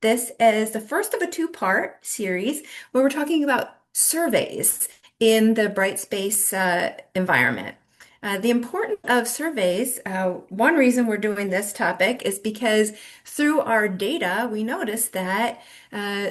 This is the first of a two-part series where we're talking about surveys in the Brightspace environment. The importance of surveys, one reason we're doing this topic is because through our data, we noticed that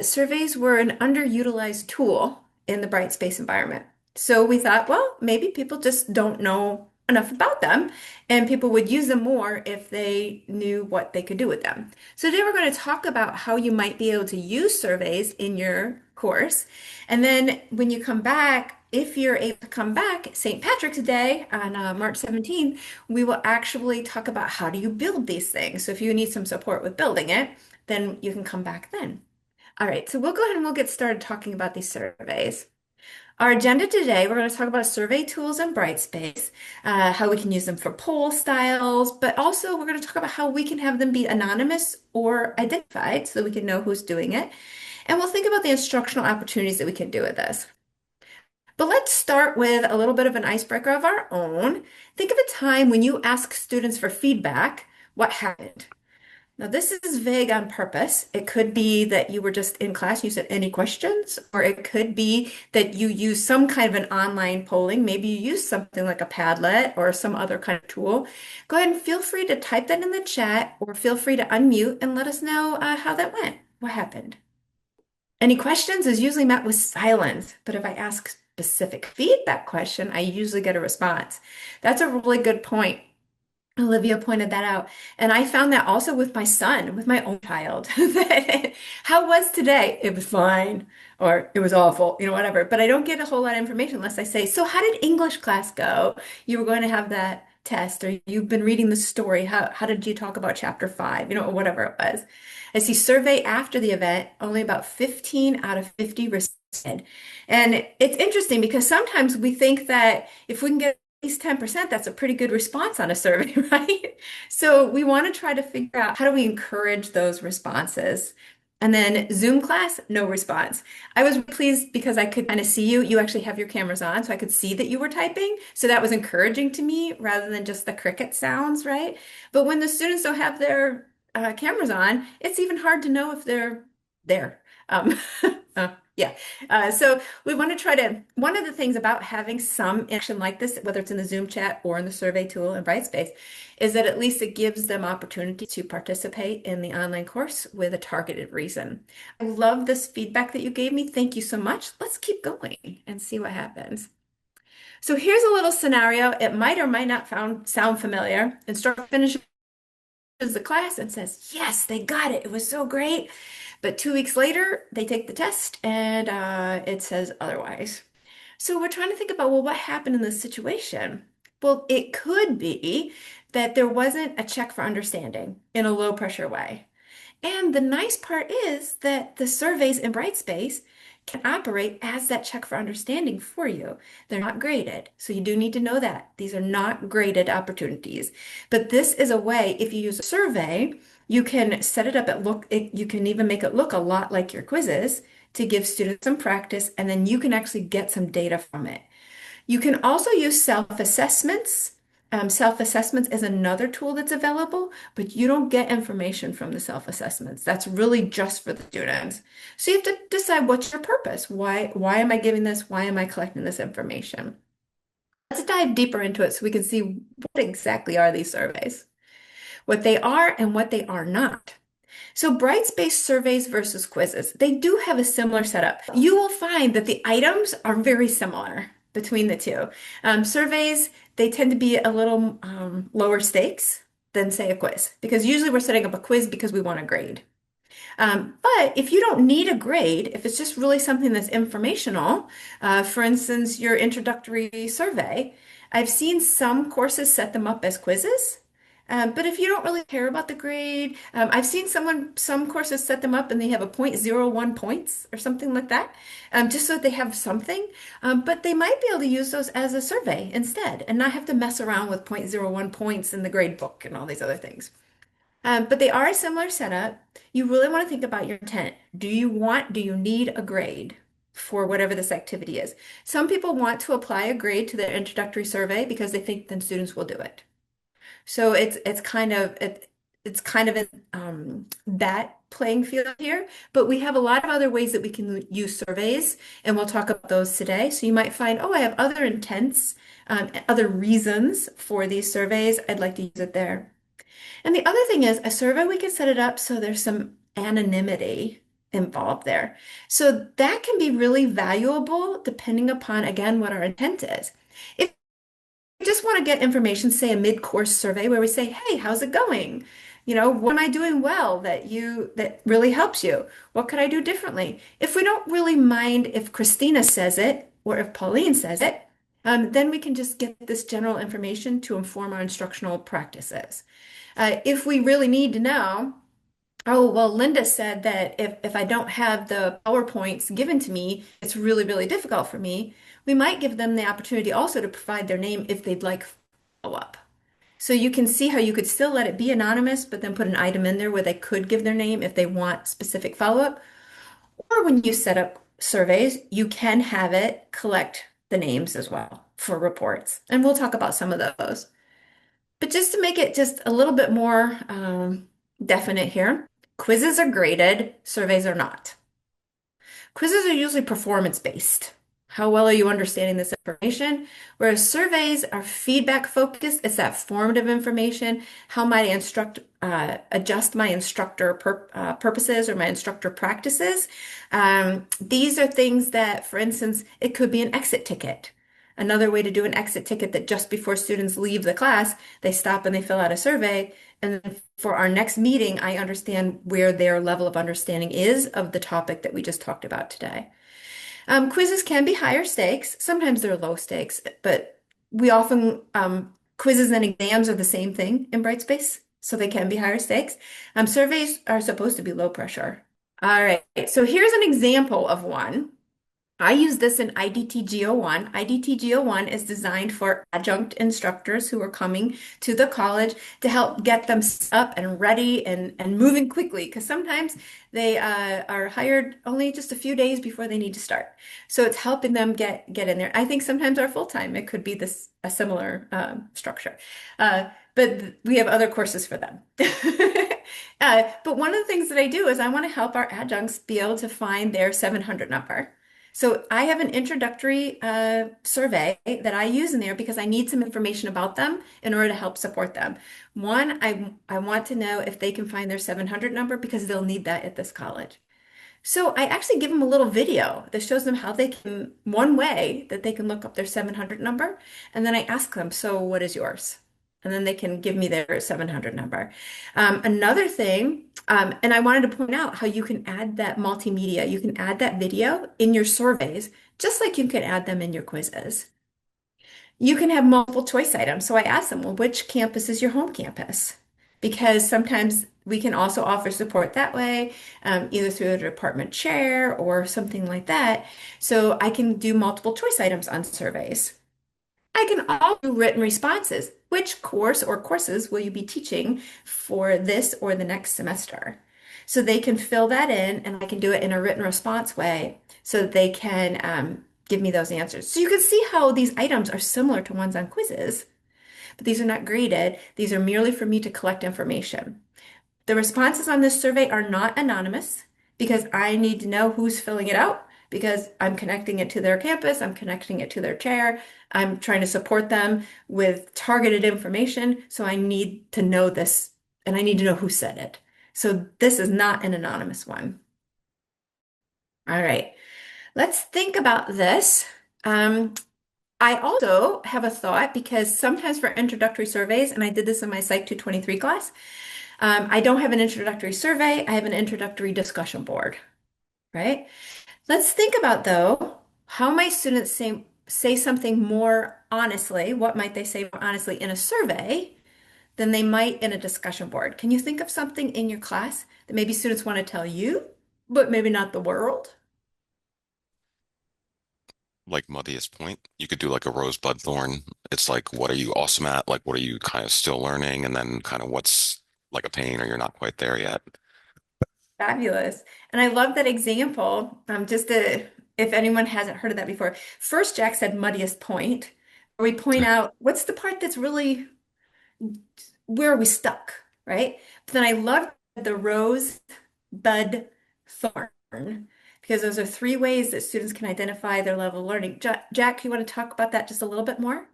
surveys were an underutilized tool in the Brightspace environment. So we thought, well, maybe people just don't know enough about them, and people would use them more if they knew what they could do with them. So today we're going to talk about how you might be able to use surveys in your course. And then when you come back, if you're able to come back St. Patrick's Day on March 17th, we will actually talk about how do you build these things. So if you need some support with building it, then you can come back then. All right, so we'll go ahead and we'll get started talking about these surveys. Our agenda today, we're going to talk about survey tools in Brightspace, how we can use them for poll styles, but also we're going to talk about how we can have them be anonymous or identified so that we can know who's doing it. And we'll think about the instructional opportunities that we can do with this. But let's start with a little bit of an icebreaker of our own. Think of a time when you ask students for feedback, what happened? Now, this is vague on purpose. It could be that you were just in class, you said any questions, or it could be that you use some kind of an online polling. Maybe you use something like a Padlet or some other kind of tool. Go ahead and feel free to type that in the chat or feel free to unmute and let us know how that went. What happened? Any questions is usually met with silence, but if I ask specific feedback question, I usually get a response. That's a really good point. Olivia pointed that out. And I found that also with my son, with my own child. How was today? It was fine, or it was awful, whatever. But I don't get a whole lot of information unless I say, so how did English class go? You were going to have that test, or you've been reading the story. How did you talk about chapter 5? Or whatever it was. I see survey after the event, only about 15 out of 50 responded. And it's interesting because sometimes we think that if we can get least 10%, that's a pretty good response on a survey, right? So we want to try to figure out how do we encourage those responses. And then Zoom class, no response. I was pleased because I could kind of see you. You actually have your cameras on, so I could see that you were typing. So that was encouraging to me rather than just the cricket sounds, right? But when the students don't have their cameras on, it's even hard to know if they're there. Um, yeah. So we want to try to, one of the things about having some action like this, whether it's in the Zoom chat or in the survey tool in Brightspace, is that at least it gives them opportunity to participate in the online course with a targeted reason. I love this feedback that you gave me. Thank you so much. Let's keep going and see what happens. So here's a little scenario. It might or might not sound familiar. Instructor finishes the class and says, yes, they got it. It was so great. But 2 weeks later, they take the test and it says otherwise. So we're trying to think about, well, what happened in this situation? Well, it could be that there wasn't a check for understanding in a low pressure way. And the nice part is that the surveys in Brightspace can operate as that check for understanding for you. They're not graded, so you do need to know that. These are not graded opportunities. But this is a way, if you use a survey, you can set it up you can even make it look a lot like your quizzes to give students some practice, and then you can actually get some data from it. You can also use self-assessments. Self-assessments is another tool that's available, but you don't get information from the self-assessments. That's really just for the students. So you have to decide what's your purpose. Why am I giving this? Why am I collecting this information? Let's dive deeper into it so we can see what exactly are these surveys, what they are and what they are not. So Brightspace surveys versus quizzes, they do have a similar setup. You will find that the items are very similar between the two. Surveys, they tend to be a little lower stakes than say a quiz, because usually we're setting up a quiz because we want a grade. But if you don't need a grade, if it's just really something that's informational, for instance, your introductory survey, I've seen some courses set them up as quizzes. But if you don't really care about the grade, I've seen some courses set them up and they have a point zero 0.01 points or something like that, just so that they have something. But they might be able to use those as a survey instead and not have to mess around with point zero 0.01 points in the grade book and all these other things. But they are a similar setup. You really want to think about your intent. Do you need a grade for whatever this activity is? Some people want to apply a grade to their introductory survey because they think then students will do it. So it's kind of that playing field here, but we have a lot of other ways that we can use surveys, and we'll talk about those today. So you might find, oh, I have other intents, other reasons for these surveys. I'd like to use it there. And the other thing is a survey, we can set it up so there's some anonymity involved there. So that can be really valuable depending upon, again, what our intent is. If we just want to get information, say a mid-course survey where we say, hey, how's it going? What am I doing well that really helps you? What could I do differently? If we don't really mind if Christina says it or if Pauline says it, then we can just get this general information to inform our instructional practices. If we really need to know, oh, well, Linda said that if I don't have the PowerPoints given to me, it's really, really difficult for me. We might give them the opportunity also to provide their name if they'd like follow-up. So you can see how you could still let it be anonymous, but then put an item in there where they could give their name if they want specific follow-up. Or when you set up surveys, you can have it collect the names as well for reports. And we'll talk about some of those. But just to make it just a little bit more definite here, quizzes are graded, surveys are not. Quizzes are usually performance-based. How well are you understanding this information? Whereas surveys are feedback focused. It's that formative information. How might I adjust my instructor purposes or my instructor practices? These are things that, for instance, it could be an exit ticket. Another way to do an exit ticket that just before students leave the class, they stop and they fill out a survey. And then for our next meeting, I understand where their level of understanding is of the topic that we just talked about today. Quizzes can be higher stakes. Sometimes they're low stakes, but we often, quizzes and exams are the same thing in Brightspace, so they can be higher stakes. Surveys are supposed to be low pressure. All right, so here's an example of one. I use this in IDTG01. IDTG01 is designed for adjunct instructors who are coming to the college to help get them up and ready and moving quickly because sometimes they are hired only just a few days before they need to start. So it's helping them get in there. I think sometimes our full-time, it could be a similar structure. But we have other courses for them. But one of the things that I do is I want to help our adjuncts be able to find their 700 number. So I have an introductory survey that I use in there because I need some information about them in order to help support them. One, I want to know if they can find their 700 number because they'll need that at this college. So I actually give them a little video that shows them how they can, one way that they can look up their 700 number. And then I ask them, so what is yours? And then they can give me their 700 number. Another thing, and I wanted to point out how you can add that multimedia. You can add that video in your surveys, just like you can add them in your quizzes. You can have multiple choice items. So I asked them, well, which campus is your home campus? Because sometimes we can also offer support that way, either through a department chair or something like that. So I can do multiple choice items on surveys. I can also do written responses. Which course or courses will you be teaching for this or the next semester? So they can fill that in and I can do it in a written response way so that they can give me those answers. So you can see how these items are similar to ones on quizzes, but these are not graded. These are merely for me to collect information. The responses on this survey are not anonymous because I need to know who's filling it out because I'm connecting it to their campus, I'm connecting it to their chair, I'm trying to support them with targeted information. So I need to know this and I need to know who said it. So this is not an anonymous one. All right, let's think about this. I also have a thought because sometimes for introductory surveys, and I did this in my Psych 223 class, I don't have an introductory survey, I have an introductory discussion board, right? Let's think about though, how might students say something more honestly? What might they say more honestly in a survey than they might in a discussion board? Can you think of something in your class that maybe students want to tell you, but maybe not the world? Like muddiest point. You could do like a rosebud thorn. It's like, what are you awesome at? Like, what are you kind of still learning? And then kind of what's like a pain or you're not quite there yet. Fabulous. And I love that example. If anyone hasn't heard of that before, first Jack said muddiest point, where we point out what's the part that's really where are we stuck, right? But then I love the rose bud, thorn, because those are three ways that students can identify their level of learning. Jack, you want to talk about that just a little bit more?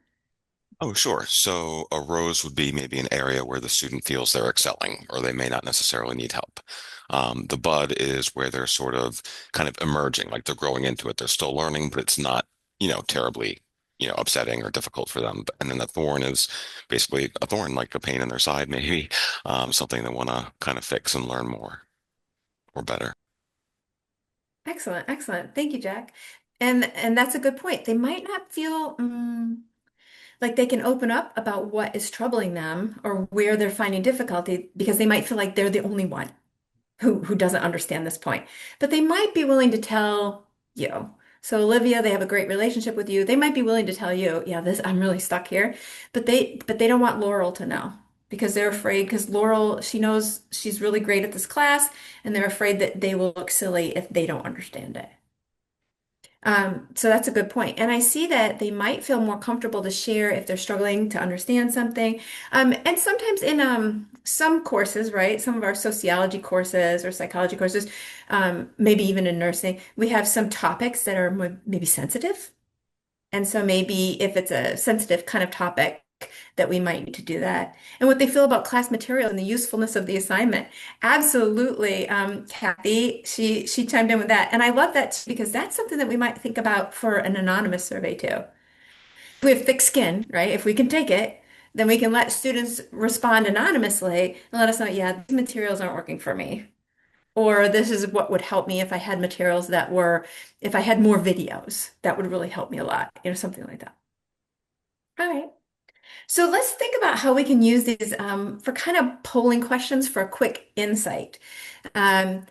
Oh, sure. So a rose would be maybe an area where the student feels they're excelling, or they may not necessarily need help. The bud is where they're sort of kind of emerging, like they're growing into it. They're still learning, but it's not, terribly, upsetting or difficult for them. And then the thorn is basically a thorn, like a pain in their side, maybe, something they want to kind of fix and learn more or better. Excellent, excellent. Thank you, Jack. And that's a good point. They might not feel like they can open up about what is troubling them or where they're finding difficulty because they might feel like they're the only one who doesn't understand this point. But they might be willing to tell you. So Olivia, they have a great relationship with you. They might be willing to tell you, yeah, this I'm really stuck here. But they don't want Laurel to know because they're afraid because Laurel, she knows she's really great at this class, and they're afraid that they will look silly if they don't understand it. So that's a good point. And I see that they might feel more comfortable to share if they're struggling to understand something. And sometimes in some courses, right, some of our sociology courses or psychology courses, maybe even in nursing, we have some topics that are maybe sensitive. And so maybe if it's a sensitive kind of topic, that we might need to do that. And what they feel about class material and the usefulness of the assignment. Absolutely. Kathy, she chimed in with that. And I love that too, because that's something that we might think about for an anonymous survey too. If we have thick skin, right? If we can take it, then we can let students respond anonymously and let us know, yeah, these materials aren't working for me. Or this is what would help me if I had materials that were, if I had more videos, that would really help me a lot, something like that. All right. So let's think about how we can use these for kind of polling questions for a quick insight. Um,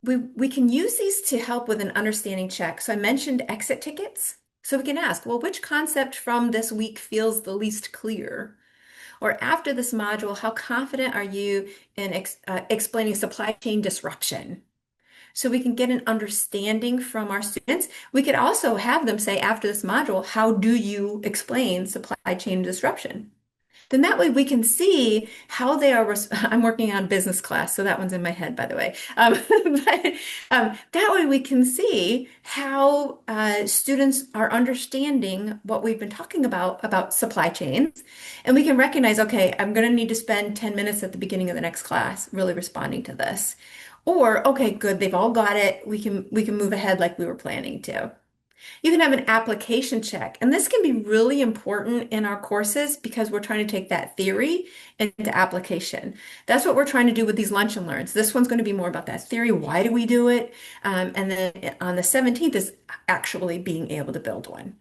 we can use these to help with an understanding check. So I mentioned exit tickets. So we can ask, well, which concept from this week feels the least clear? Or after this module, how confident are you in explaining supply chain disruption? So we can get an understanding from our students. We could also have them say after this module, how do you explain supply chain disruption? Then that way we can see how they are. I'm working on business class, so that one's in my head, by the way. But that way we can see how students are understanding what we've been talking about supply chains, and we can recognize, okay, I'm going to need to spend 10 minutes at the beginning of the next class really responding to this. Or, okay, good, they've all got it. We can move ahead like we were planning to. You can have an application check, and this can be really important in our courses because we're trying to take that theory into application. That's what we're trying to do with these lunch and learns. This one's going to be more about that theory. Why do we do it? And then on the 17th is actually being able to build one.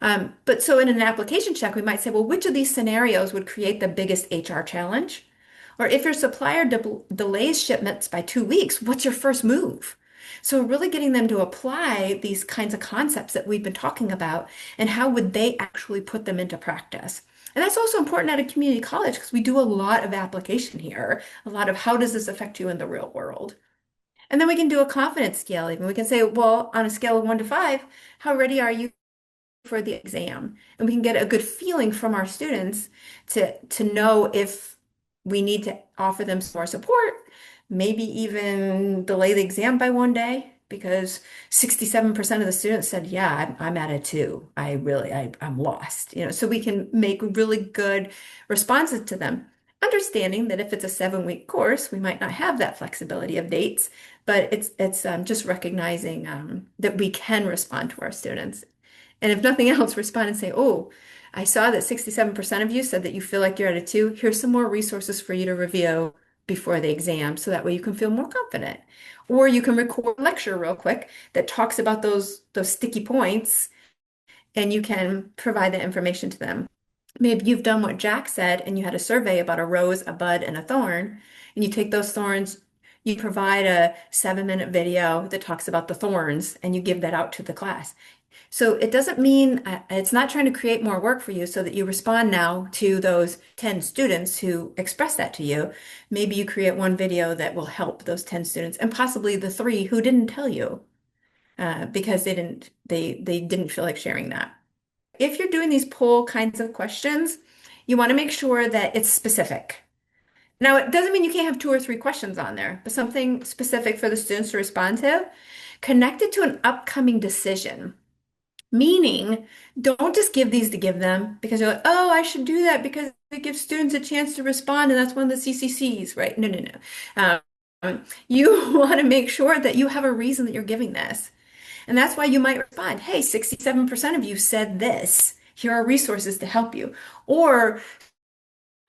But so in an application check, we might say, well, which of these scenarios would create the biggest HR challenge? Or if your supplier delays shipments by 2 weeks, what's your first move? So really getting them to apply these kinds of concepts that we've been talking about and how would they actually put them into practice. And that's also important at a community college because we do a lot of application here, a lot of how does this affect you in the real world? And then we can do a confidence scale even. We can say, well, on a scale of 1 to 5, how ready are you for the exam? And we can get a good feeling from our students to know if we need to offer them some more support, maybe even delay the exam by one day, because 67% of the students said, yeah, I'm at it too. I'm lost. So we can make really good responses to them. Understanding that if it's a 7-week course, we might not have that flexibility of dates, but it's just recognizing that we can respond to our students. And if nothing else, respond and say, oh, I saw that 67% of you said that you feel like you're at a 2. Here's some more resources for you to review before the exam so that way you can feel more confident. Or you can record a lecture real quick that talks about those sticky points and you can provide that information to them. Maybe you've done what Jack said and you had a survey about a rose, a bud, and a thorn, and you take those thorns, you provide a 7-minute video that talks about the thorns and you give that out to the class. So it doesn't mean it's not trying to create more work for you so that you respond now to those 10 students who express that to you. Maybe you create one video that will help those 10 students and possibly the 3 who didn't tell you because they didn't feel like sharing that. If you're doing these poll kinds of questions, you want to make sure that it's specific. Now, it doesn't mean you can't have two or three questions on there, but something specific for the students to respond to, connected to an upcoming decision. Meaning, don't just give these to give them because you're like, oh, I should do that because it gives students a chance to respond, and that's one of the CCCs, right? No, no, no. You want to make sure that you have a reason that you're giving this. And that's why you might respond, hey, 67% of you said this. Here are resources to help you. Or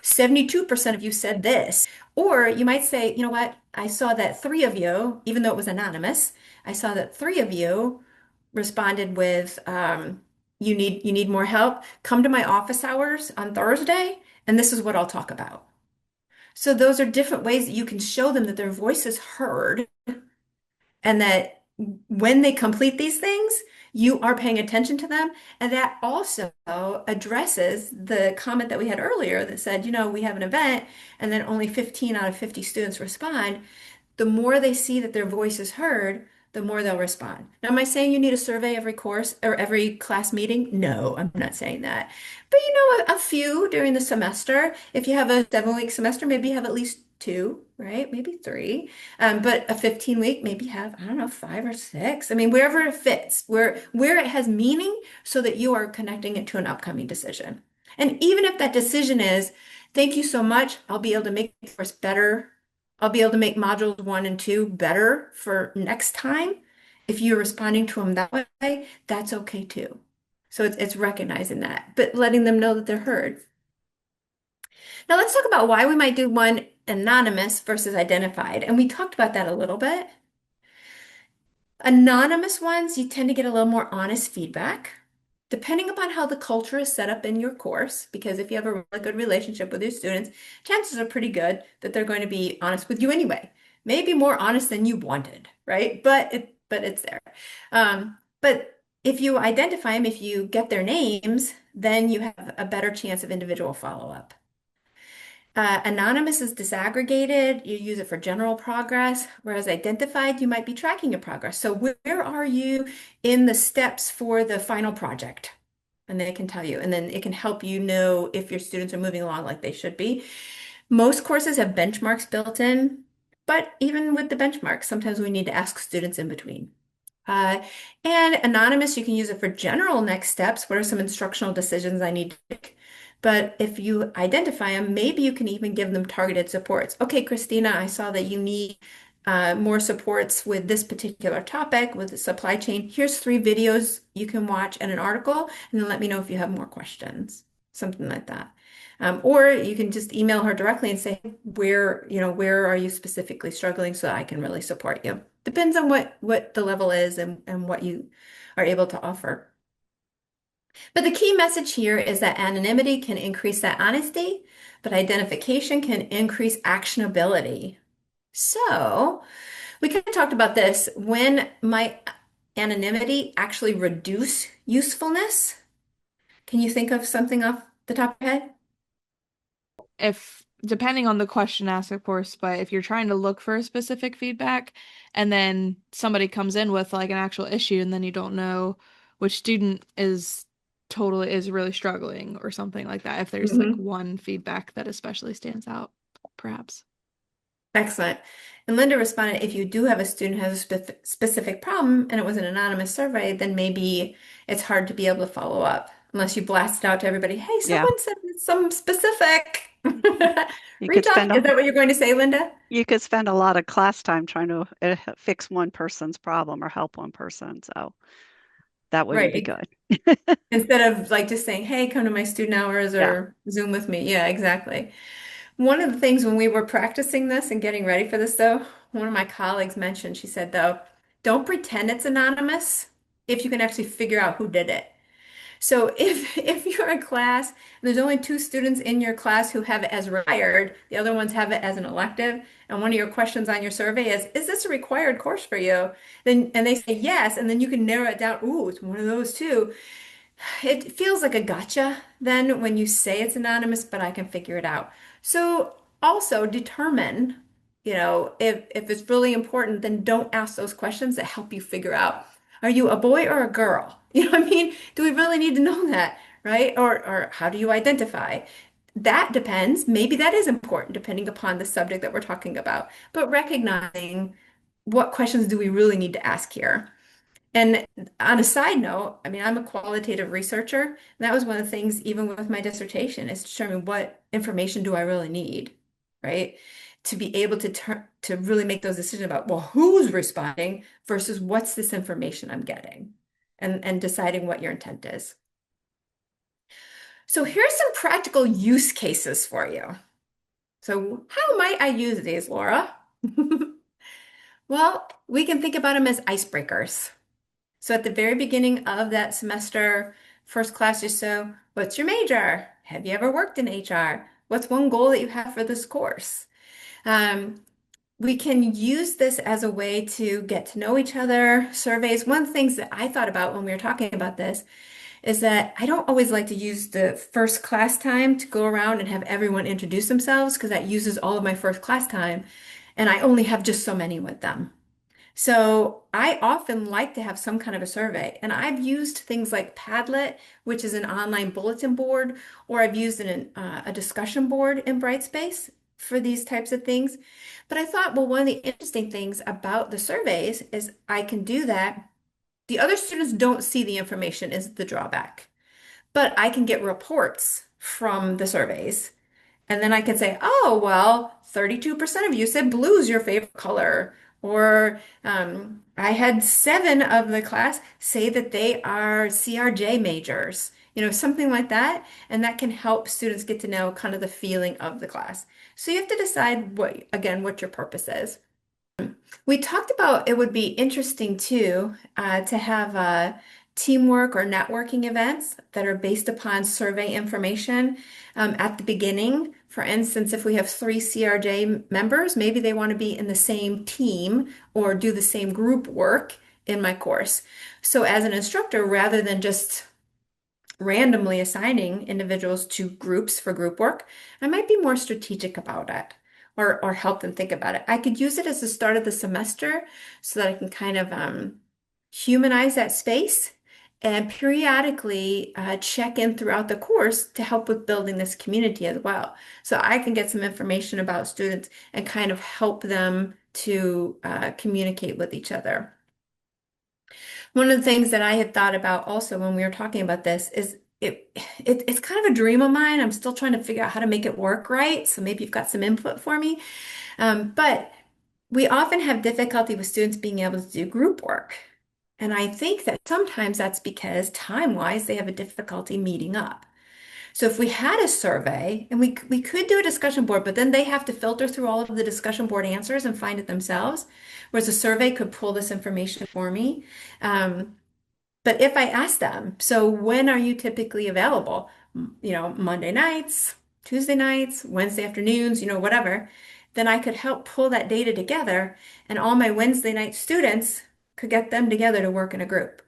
72% of you said this. Or you might say, you know what? I saw that three of you, even though it was anonymous, I saw that three of you responded with, you need more help. Come to my office hours on Thursday, and this is what I'll talk about. So those are different ways that you can show them that their voice is heard and that when they complete these things, you are paying attention to them. And that also addresses the comment that we had earlier that said, we have an event and then only 15 out of 50 students respond. The more they see that their voice is heard, the more they'll respond. Now, am I saying you need a survey every course or every class meeting? No, I'm not saying that. But a few during the semester. If you have a 7-week semester, maybe you have at least two, right? Maybe three. But a 15-week, maybe have, I don't know, five or six. I mean, wherever it fits, where it has meaning so that you are connecting it to an upcoming decision. And even if that decision is, thank you so much, I'll be able to make the course better. I'll be able to make modules 1 and 2 better for next time. If you're responding to them that way, that's okay too. So it's recognizing that, but letting them know that they're heard. Now let's talk about why we might do one anonymous versus identified. And we talked about that a little bit. Anonymous ones, you tend to get a little more honest feedback, depending upon how the culture is set up in your course. Because if you have a really good relationship with your students, chances are pretty good that they're going to be honest with you anyway. Maybe more honest than you wanted, right? But it's there. But if you identify them, if you get their names, then you have a better chance of individual follow-up. Anonymous is disaggregated. You use it for general progress, whereas identified, you might be tracking your progress. So where are you in the steps for the final project? And they can tell you, and then it can help you know if your students are moving along like they should be. Most courses have benchmarks built in, but even with the benchmarks, sometimes we need to ask students in between. Uh, and anonymous, you can use it for general next steps. What are some instructional decisions I need to make? But if you identify them, maybe you can even give them targeted supports. Okay, Christina, I saw that you need more supports with this particular topic with the supply chain. Here's 3 videos you can watch and an article, and then let me know if you have more questions, something like that. Or you can just email her directly and say, where are you specifically struggling so that I can really support you. Depends on what the level is and what you are able to offer. But the key message here is that anonymity can increase that honesty, but identification can increase actionability. So we kind of talked about this. When might anonymity actually reduce usefulness? Can you think of something off the top of your head? If depending on the question asked, of course, but if you're trying to look for a specific feedback and then somebody comes in with like an actual issue and then you don't know which student is really struggling or something like that, if there's like Mhm. one feedback that especially stands out, perhaps. Excellent. And Linda responded, if you do have a student who has a specific problem and it was an anonymous survey, then maybe it's hard to be able to follow up unless you blast it out to everybody. Hey, Yeah. someone said some specific. You could Retalk. Is that what you're going to say, Linda? you could spend a lot of class time trying to fix one person's problem or help one person. So that wouldn't be Right. good. Instead of like just saying, hey, come to my student hours Yeah. or Zoom with me. Yeah, exactly. One of the things when we were practicing this and getting ready for this, though, one of my colleagues mentioned, she said, though, don't pretend it's anonymous if you can actually figure out who did it. So if you're in class and there's only 2 students in your class who have it as required, the other ones have it as an elective, and one of your questions on your survey is this a required course for you? Then and they say yes, and then you can narrow it down. Ooh, it's one of those two. It feels like a gotcha then when you say it's anonymous, but I can figure it out. So also determine, if it's really important, then don't ask those questions that help you figure out, are you a boy or a girl? You know what I mean? Do we really need to know that, right? Or how do you identify? that depends. Maybe that is important depending upon the subject that we're talking about. But recognizing what questions do we really need to ask here? And on a side note, I mean, I'm a qualitative researcher, and that was one of the things, even with my dissertation, is to determine what information do I really need, right? To be able to to really make those decisions about, well, who's responding versus what's this information I'm getting, and deciding what your intent is. So here's some practical use cases for you. So how might I use these, Laura? Well, we can think about them as icebreakers. So at the very beginning of that semester, first class or so, what's your major? Have you ever worked in HR? What's one goal that you have for this course? Um, we can use this as a way to get to know each other, surveys. One of the things that I thought about when we were talking about this is that I don't always like to use the first class time to go around and have everyone introduce themselves because that uses all of my first class time, and I only have just so many with them. So I often like to have some kind of a survey, and I've used things like Padlet, which is an online bulletin board, or I've used a discussion board in Brightspace for these types of things. But I thought, well, one of the interesting things about the surveys is I can do that. The other students don't see the information is the drawback, but I can get reports from the surveys. And then I can say, oh, well, 32% of you said blue is your favorite color. Or I had 7 of the class say that they are CRJ majors, something like that. And that can help students get to know kind of the feeling of the class. So you have to decide what your purpose is. We talked about it would be interesting too to have teamwork or networking events that are based upon survey information at the beginning. For instance, if we have 3 CRJ members, maybe they want to be in the same team or do the same group work in my course. So as an instructor, rather than just randomly assigning individuals to groups for group work, I might be more strategic about it or help them think about it. I could use it as the start of the semester so that I can kind of humanize that space and periodically check in throughout the course to help with building this community as well. So I can get some information about students and kind of help them to communicate with each other. One of the things that I had thought about also when we were talking about this is it's kind of a dream of mine. I'm still trying to figure out how to make it work right. So maybe you've got some input for me. But we often have difficulty with students being able to do group work. And I think that sometimes that's because time-wise, they have a difficulty meeting up. So if we had a survey, and we could do a discussion board, but then they have to filter through all of the discussion board answers and find it themselves, whereas a survey could pull this information for me. But if I ask them, so when are you typically available? Monday nights, Tuesday nights, Wednesday afternoons, whatever, then I could help pull that data together, and all my Wednesday night students could get them together to work in a group.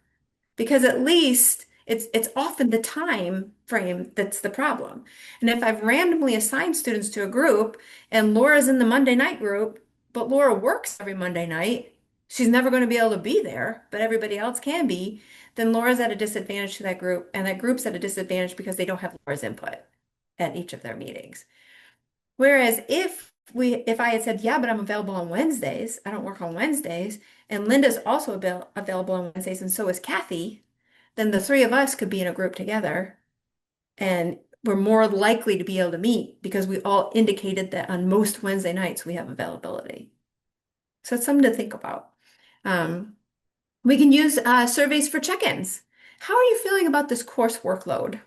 Because at least it's often the time frame that's the problem. And if I've randomly assigned students to a group and Laura's in the Monday night group, but Laura works every Monday night, she's never going to be able to be there, but everybody else can be, then Laura's at a disadvantage to that group, and that group's at a disadvantage because they don't have Laura's input at each of their meetings. Whereas if I had said, yeah, but I'm available on Wednesdays, I don't work on Wednesdays, and Linda's also available on Wednesdays, and so is Kathy, then the 3 of us could be in a group together, and we're more likely to be able to meet because we all indicated that on most Wednesday nights we have availability. So it's something to think about. We can use surveys for check-ins. How are you feeling about this course workload?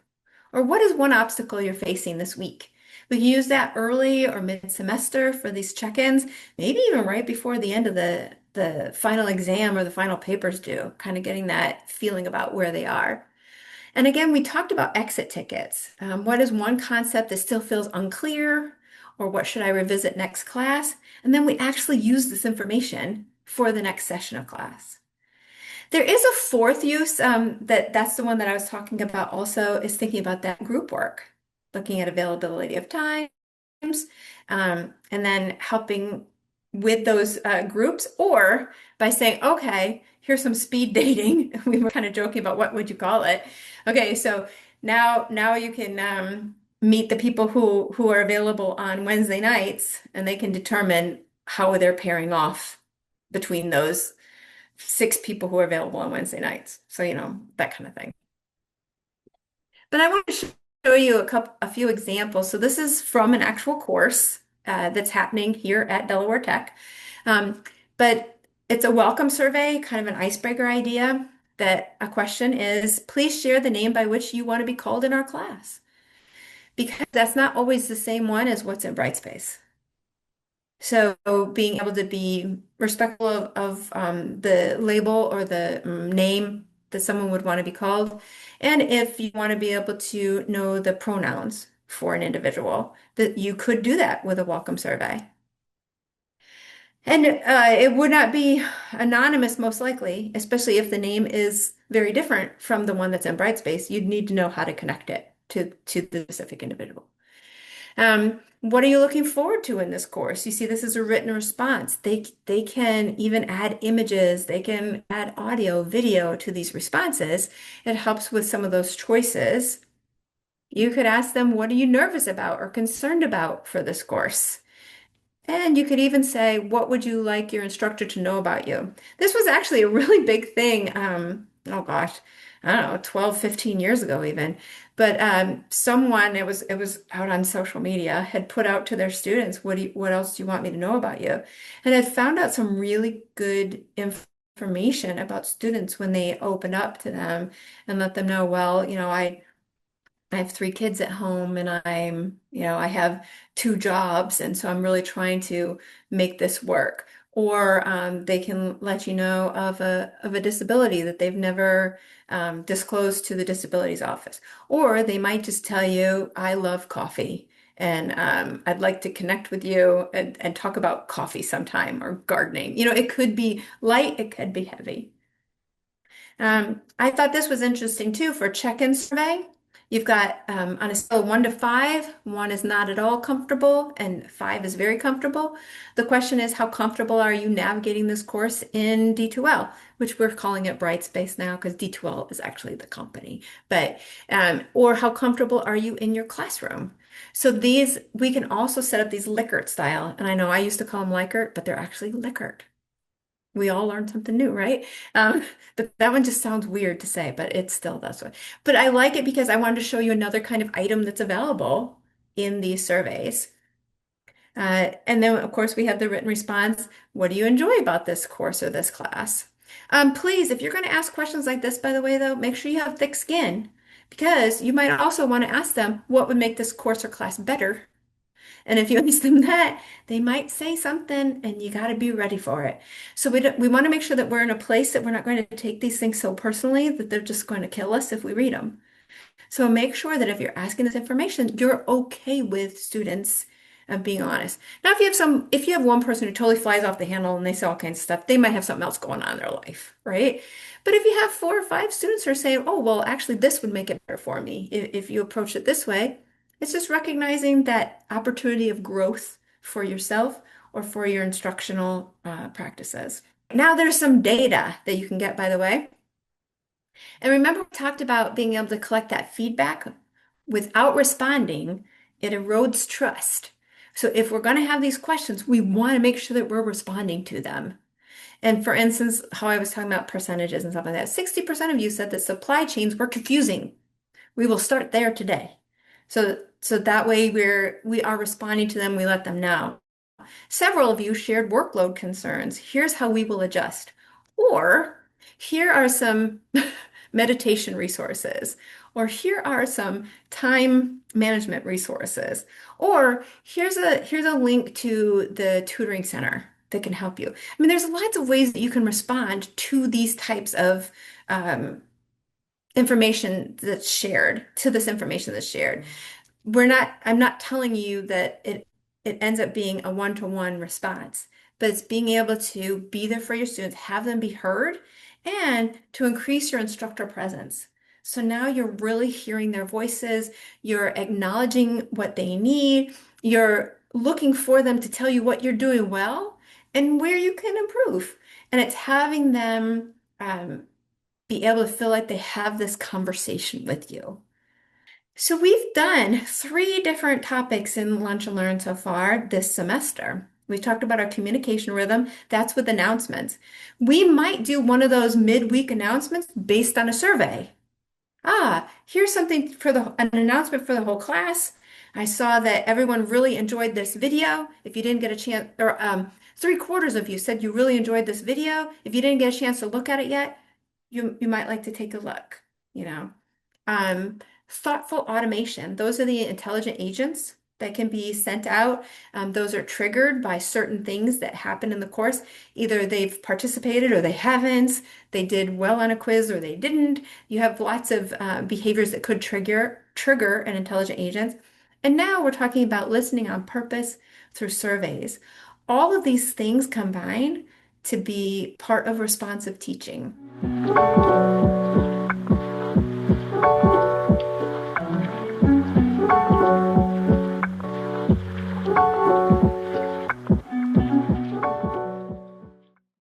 Or what is one obstacle you're facing this week? We can use that early or mid-semester for these check-ins, maybe even right before the end of the final exam or the final papers due, kind of getting that feeling about where they are. And again, we talked about exit tickets. What is one concept that still feels unclear? Or what should I revisit next class? And then we actually use this information for the next session of class. There is a fourth use that's the one that I was talking about also is thinking about that group work, looking at availability of times, and then helping with those groups, or by saying, okay, here's some speed dating. We were kind of joking about what would you call it. Okay, so now you can meet the people who are available on Wednesday nights, and they can determine how they're pairing off between those 6 people who are available on Wednesday nights. So, that kind of thing. But I want to show you a few examples. So this is from an actual course that's happening here at Delaware Tech. But it's a welcome survey, kind of an icebreaker idea, that a question is, please share the name by which you want to be called in our class. Because that's not always the same one as what's in Brightspace. So being able to be respectful of the label or the name that someone would want to be called, and if you want to be able to know the pronouns for an individual, that you could do that with a welcome survey. And it would not be anonymous, most likely, especially if the name is very different from the one that's in Brightspace. You'd need to know how to connect it to the specific individual. What are you looking forward to in this course? You see, this is a written response. They can even add images, they can add audio, video to these responses. It helps with some of those choices. You could ask them, what are you nervous about or concerned about for this course? And you could even say, what would you like your instructor to know about you? This was actually a really big thing. Oh gosh, I don't know, 12, 15 years ago even. But someone, it was out on social media, had put out to their students, what else do you want me to know about you? And had found out some really good information about students when they open up to them and let them know, well, I have 3 kids at home and I have 2 jobs, and so I'm really trying to make this work. Or they can let you know of a disability that they've never disclosed to the disabilities office. Or they might just tell you, I love coffee and I'd like to connect with you and talk about coffee sometime or gardening. It could be light, it could be heavy. I thought this was interesting too for check-in survey. You've got on a scale of 1 to 5, 1 is not at all comfortable and 5 is very comfortable. The question is, how comfortable are you navigating this course in D2L, which we're calling it Brightspace now because D2L is actually the company. But or how comfortable are you in your classroom? So these, we can also set up these Likert style, and I know I used to call them Likert, but they're actually Likert. We all learned something new, right? Um, but that one just sounds weird to say, but it's still that's what. But I like it because I wanted to show you another kind of item that's available in these surveys. And then, of course, we have the written response. What do you enjoy about this course or this class? Please, if you're going to ask questions like this, by the way, though, make sure you have thick skin because you might also want to ask them what would make this course or class better. And if you ask them that, they might say something and you got to be ready for it. So we want to make sure that we're in a place that we're not going to take these things so personally that they're just going to kill us if we read them. So make sure that if you're asking this information, you're okay with students being honest. Now, if you have one person who totally flies off the handle and they say all kinds of stuff, they might have something else going on in their life, right? But if you have 4 or 5 students who are saying, oh, well, actually, this would make it better for me if you approach it this way, it's just recognizing that opportunity of growth for yourself or for your instructional practices. Now, there's some data that you can get, by the way. And remember, we talked about being able to collect that feedback without responding. It erodes trust. So if we're going to have these questions, we want to make sure that we're responding to them. And for instance, how I was talking about percentages and stuff like that, 60% of you said that supply chains were confusing. We will start there today. So that way we are responding to them, we let them know. Several of you shared workload concerns. Here's how we will adjust. Or here are some meditation resources. Or here are some time management resources. Or here's a link to the tutoring center that can help you. I mean, there's lots of ways that you can respond to these types of information that's shared, to this information that's shared. I'm not telling you that it ends up being a one-to-one response, but it's being able to be there for your students, have them be heard, and to increase your instructor presence. So now you're really hearing their voices, you're acknowledging what they need, you're looking for them to tell you what you're doing well and where you can improve. And it's having them be able to feel like they have this conversation with you. So we've done three different topics in Lunch and Learn so far this semester. We've talked about our communication rhythm. That's with announcements. We might do one of those midweek announcements based on a survey. Here's something for an announcement for the whole class. I saw that everyone really enjoyed this video. If you didn't get a chance, or three-quarters of you said you really enjoyed this video. If you didn't get a chance to look at it yet, you might like to take a look, you know. Um, Thoughtful automation. Those are the intelligent agents that can be sent out. Those are triggered by certain things that happen in the course. Either they've participated or they haven't. They did well on a quiz or they didn't. You have lots of behaviors that could trigger an intelligent agent. And now we're talking about listening on purpose through surveys. All of these things combine to be part of responsive teaching.